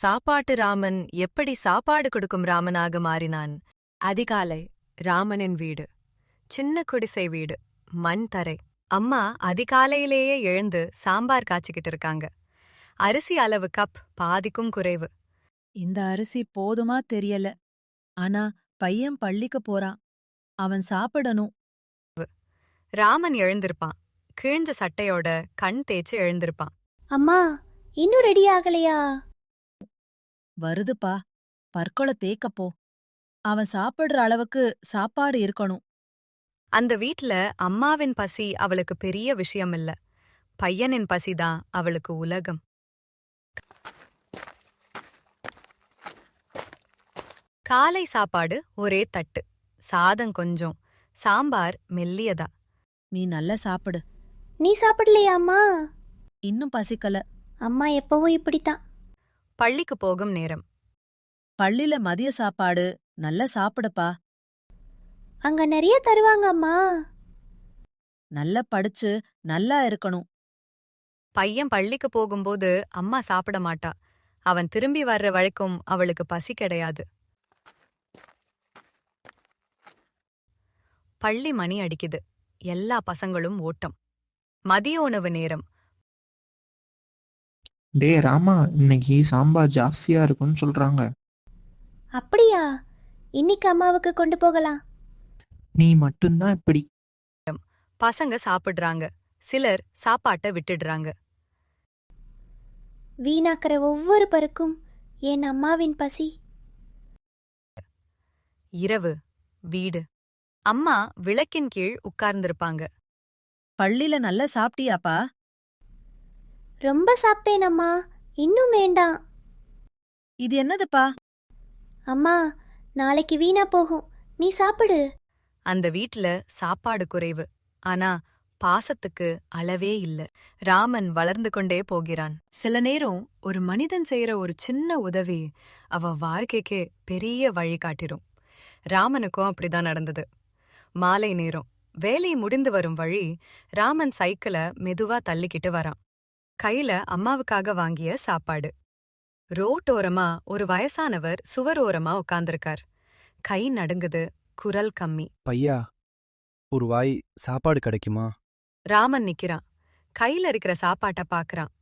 சாப்பாட்டு ராமன் எப்படி சாப்பாடு கொடுக்கும் ராமனாக மாறினான்? அதிகாலை ராமனின் வீடு. சின்ன குடிசை வீடு, மண் தரை. அம்மா அதிகாலையிலேயே எழுந்து சாம்பார் காய்ச்சிக்கிட்டு இருக்காங்க. அரிசி அளவு கப் பாதிக்கும் குறைவு. இந்த அரிசி போதுமா தெரியல. ஆனா பையன் பள்ளிக்கு போறான். அவன் சாப்பிடணும். ராமன் எழுந்திருப்பான். கிழிஞ்ச சட்டையோட கண் தேய்ச்சு எழுந்திருப்பான். அம்மா, இன்னும் ரெடி ஆகலையா? வருதுப்பா, பற்கொலை தேக்கப்போ. அவன் சாப்பிடுற அளவுக்கு சாப்பாடு இருக்கணும். அந்த வீட்ல அம்மாவின் பசி அவளுக்கு பெரிய விஷயம் இல்ல. பையனின் பசிதான் அவளுக்கு உலகம். காலை சாப்பாடு ஒரே தட்டு. சாதம் கொஞ்சம், சாம்பார் மெல்லியதா. நீ நல்லா சாப்பிடு. நீ சாப்பிடலையா அம்மா? இன்னும் பசிக்கல. அம்மா எப்பவும் இப்படித்தான். பள்ளிக்கு போகும் நேரம். பள்ளில மதிய சாப்பாடு நல்லா சாப்பிடுப்பா. அங்க நிறைய தருவாங்க அம்மா. நல்லா படிச்சு நல்லா இருக்கணும். பையன் பள்ளிக்கு போகும்போது அம்மா சாப்பிட மாட்டா. அவன் திரும்பி வர்ற வரைக்கும் அவளுக்கு பசி கிடையாது. பள்ளி மணி அடிக்குது. எல்லா பசங்களும் ஓட்டம். மதிய உணவு நேரம். டே ராமா, இன்னைக்கு சாம்பார் ஜாஸ்தியா இருக்குன்னு சொல்றாங்க. அப்படியா? இன்னைக்கு அம்மாவுக்கு கொண்டு போகலாம். நீ மட்டும்தான் இப்படி. பசங்க சாப்பிடுறாங்க. சிலர் சாப்பாட்டை விட்டுடுறாங்க. வீணாக்கிற ஒவ்வொரு பருக்கும் என் அம்மாவின் பசி. இரவு. வீடு. அம்மா விளக்கின் கீழ் உட்கார்ந்திருப்பாங்க. பள்ளில நல்லா சாப்பிட்டியாப்பா? ரொம்ப சாப்பிட்டேன் அம்மா, இன்னும் வேண்டாம். இது என்னதுப்பா? அம்மா, நாளைக்கு வீணா போகும், நீ சாப்பிடு. அந்த வீட்ல சாப்பாடு குறைவு. ஆனா பாசத்துக்கு அளவே இல்ல. ராமன் வளர்ந்து கொண்டே போகிறான். சில நேரம் ஒரு மனிதன் செய்யற ஒரு சின்ன உதவி அவ வாழ்க்கைக்கே பெரிய வழி காட்டிடும். ராமனுக்கும் அப்படிதான் நடந்தது. மாலை நேரம். வேலை முடிந்து வரும் வழி. ராமன் சைக்கிளை மெதுவா தள்ளிக்கிட்டு வரான். கையில அம்மாவுக்காக வாங்கிய சாப்பாடு. ரோட்டோரமா ஒரு வயசானவர் சுவரோரமா உட்கார்ந்திருக்கார். கை நடுங்குது, குரல் கம்மி. பையா, ஒரு வாய் சாப்பாடு கிடைக்குமா? ராமன் நிக்கிறான். கையில இருக்கிற சாப்பாட்ட பாக்குறான்.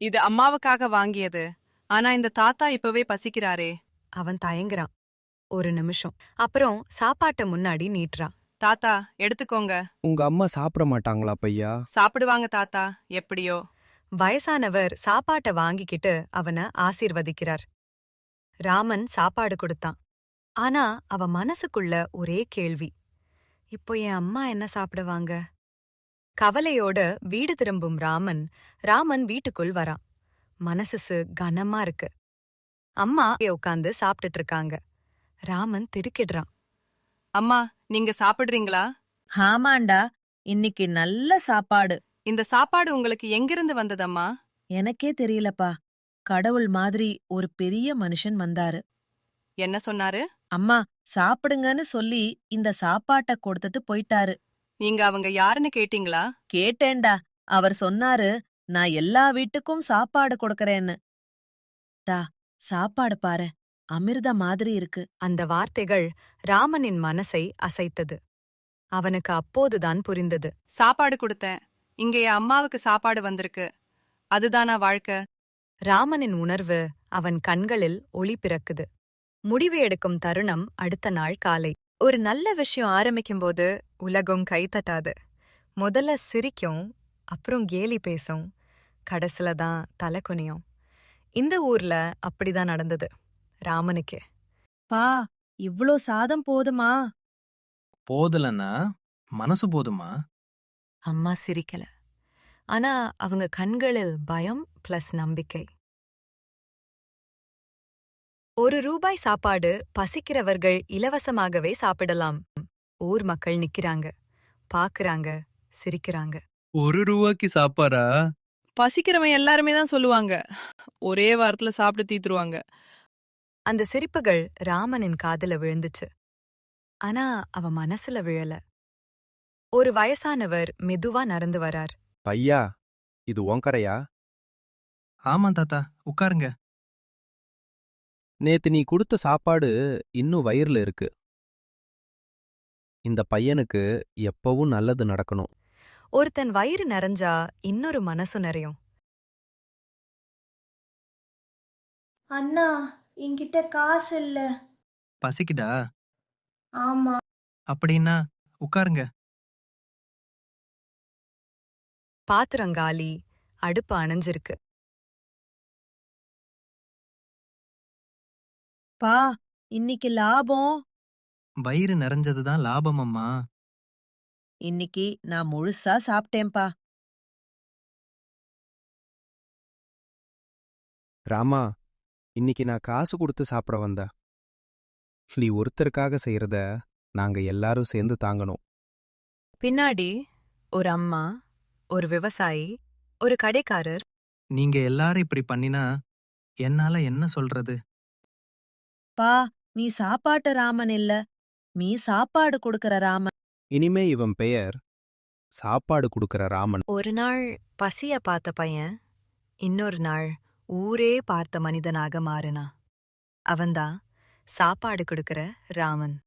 இது அம்மாவுக்காக வாங்கியது. ஆனா இந்த தாத்தா இப்பவே பசிக்கிறாரே. அவன் தயங்குறான். ஒரு நிமிஷம். அப்புறம் சாப்பாட்ட முன்னாடி நீட்டுறான். தாத்தா, எடுத்துக்கோங்க. உங்க அம்மா சாப்பிட மாட்டாங்களா பையா? சாப்பிடுவாங்க தாத்தா, எப்படியோ. வயசானவர் சாப்பாட்ட வாங்கிக்கிட்டு அவனை ஆசீர்வதிக்கிறார். ராமன் சாப்பாடு கொடுத்தான். ஆனா அவ மனசுக்குள்ள ஒரே கேள்வி. இப்போ என் அம்மா என்ன சாப்பிடுவாங்க? கவலையோட வீடு திரும்பும் ராமன் வீட்டுக்குள் வரான். மனசு கனமா இருக்கு. அம்மா உட்கார்ந்து சாப்பிட்டுட்டு இருக்காங்க. ராமன் திடுக்கிடுறான். அம்மா, நீங்க சாப்பிடுறீங்களா? ஆமாண்டா, இன்னைக்கு நல்ல சாப்பாடு. இந்த சாப்பாடு உங்களுக்கு எங்கிருந்து வந்ததம்மா? எனக்கே தெரியலப்பா. கடவுள் மாதிரி ஒரு பெரிய மனுஷன் வந்தாரு. என்ன சொன்னாரு? அம்மா சாப்பிடுங்கன்னு சொல்லி இந்த சாப்பாட்ட கொடுத்துட்டு போயிட்டாரு. நீங்க அவங்க யாருன்னு கேட்டீங்களா? கேட்டேன்டா. அவர் சொன்னாரு, நான் எல்லா வீட்டுக்கும் சாப்பாடு கொடுக்கறேன்னு. டா, சாப்பாடு பாரு, அமிர்த மாதிரி இருக்கு. அந்த வார்த்தைகள் ராமனின் மனசை அசைத்தது. அவனுக்கு அப்போதுதான் புரிந்தது. சாப்பாடு கொடுத்தேன். இங்க என் அம்மாவுக்கு சாப்பாடு வந்திருக்கு. அதுதானா வாழ்க்கை? ராமனின் உணர்வு அவன் கண்களில் ஒளி பிறக்குது. முடிவு எடுக்கும் தருணம். அடுத்த நாள் காலை. ஒரு நல்ல விஷயம் ஆரம்பிக்கும்போது உலகம் கைத்தட்டாது. முதல்ல சிரிக்கும், அப்புறம் கேலி பேசும், கடைசில தான் தலை குனியும். இந்த ஊர்ல அப்படிதான் நடந்தது ராமனுக்கு. பா, இவ்ளோ சாதம் போதுமா? போதலன்னா மனசு போதுமா? அம்மா சிரிக்கல. ஆனா அவங்க கண்களில் பயம் பிளஸ் நம்பிக்கை. ₹1 சாப்பாடு பசிக்கிறவர்கள் இலவசமாகவே சாப்பிடலாம். ஊர் மக்கள் நிக்கிறாங்க, பாக்குறாங்க, சிரிக்கிறாங்க. ₹1 சாப்பாடா? பசிக்கிறவன் எல்லாருமே தான் சொல்லுவாங்க. ஒரே வாரத்துல சாப்பிட்டு தீத்துருவாங்க. அந்த சிரிப்புகள் ராமனின் காதுல விழுந்துச்சு. ஆனா அவ மனசுல விழல. ஒரு வயசானவர் மெதுவா நடந்து வரார். பையா, இது உன் கடையா? ஆமா தாத்தா, உட்காருங்க. நேத்து நீ கொடுத்த சாப்பாடு இன்னும் வயிறுல இருக்கு. இந்த பையனுக்கு எப்பவும் நல்லது நடக்கணும். ஒருத்தன் வயிறு நிறைஞ்சா இன்னொரு மனசு நிறையும். அண்ணா என்கிட்ட காசு இல்ல. பசிக்குதா? ஆமா. அப்படின்னா உட்காருங்க. பாத்திரங்காலி, அடுப்பு அணைஞ்சிருக்கு. பா, இன்னிக்கு லாபம். வயிறு நிறைஞ்சதுதான் லாபம் அம்மா. இன்னிக்கு நான் முழுசா சாப்பிட்டேன்பா. ராமா, இன்னைக்கு நான் காசு கொடுத்து சாப்பிட வந்தேன். நீ ஒருத்தருக்காக செய்யறத நாங்க எல்லாரும் சேர்ந்து தாங்கணும். பின்னாடி ஒரு அம்மா, ஒரு விவசாயி, ஒரு கடைக்காரர். நீங்க எல்லாரும் இப்படி பண்ணினா என்னால என்ன சொல்றது? பா, நீ சாப்பாட்டு ராமன் இல்ல, நீ சாப்பாடு கொடுக்கற ராமன். இனிமே இவன் பெயர் சாப்பாடு கொடுக்கற ராமன். ஒரு நாள் பசிய பார்த்த பையன் இன்னொரு நாள் ஊரே பார்த்த மனிதனாக மாறினா. அவன்தான் சாப்பாடு கொடுக்கற ராமன்.